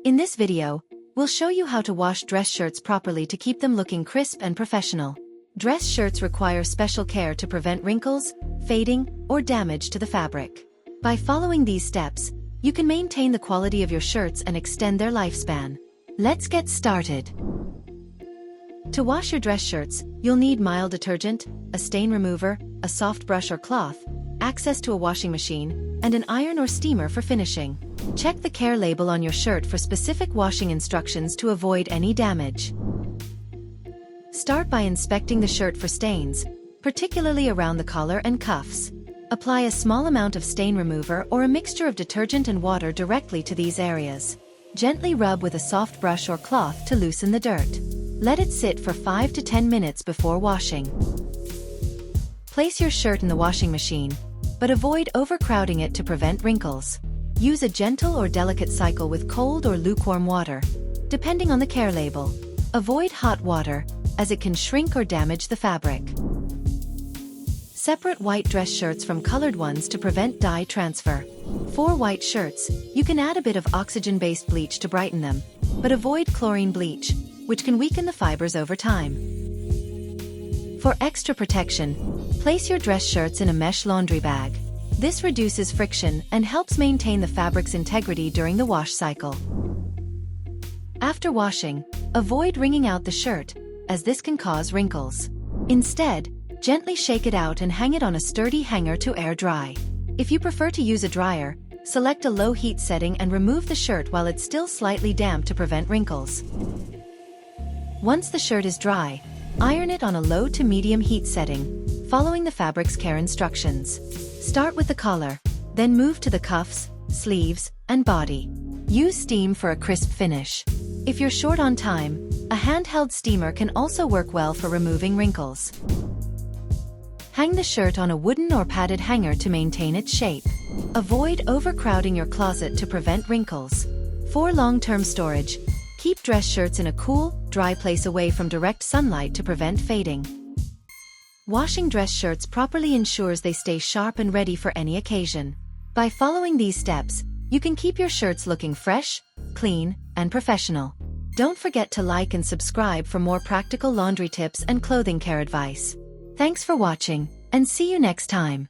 In this video, we'll show you how to wash dress shirts properly to keep them looking crisp and professional. Dress shirts require special care to prevent wrinkles, fading, or damage to the fabric. By following these steps, you can maintain the quality of your shirts and extend their lifespan. Let's get started. To wash your dress shirts, you'll need mild detergent, a stain remover, a soft brush or cloth, access to a washing machine, and an iron or steamer for finishing. Check the care label on your shirt for specific washing instructions to avoid any damage. Start by inspecting the shirt for stains, particularly around the collar and cuffs. Apply a small amount of stain remover or a mixture of detergent and water directly to these areas. Gently rub with a soft brush or cloth to loosen the dirt. Let it sit for 5 to 10 minutes before washing. Place your shirt in the washing machine, but avoid overcrowding it to prevent wrinkles. Use a gentle or delicate cycle with cold or lukewarm water, depending on the care label. Avoid hot water, as it can shrink or damage the fabric. Separate white dress shirts from colored ones to prevent dye transfer. For white shirts, you can add a bit of oxygen-based bleach to brighten them, but avoid chlorine bleach, which can weaken the fibers over time. For extra protection, place your dress shirts in a mesh laundry bag. This reduces friction and helps maintain the fabric's integrity during the wash cycle. After washing, avoid wringing out the shirt, as this can cause wrinkles. Instead, gently shake it out and hang it on a sturdy hanger to air dry. If you prefer to use a dryer, select a low heat setting and remove the shirt while it's still slightly damp to prevent wrinkles. Once the shirt is dry, iron it on a low to medium heat setting, following the fabric's care instructions. Start with the collar, then move to the cuffs, sleeves, and body. Use steam for a crisp finish. If you're short on time, a handheld steamer can also work well for removing wrinkles. Hang the shirt on a wooden or padded hanger to maintain its shape. Avoid overcrowding your closet to prevent wrinkles. For long-term storage, keep dress shirts in a cool, dry place away from direct sunlight to prevent fading. Washing dress shirts properly ensures they stay sharp and ready for any occasion. By following these steps, you can keep your shirts looking fresh, clean, and professional. Don't forget to like and subscribe for more practical laundry tips and clothing care advice. Thanks for watching, and see you next time.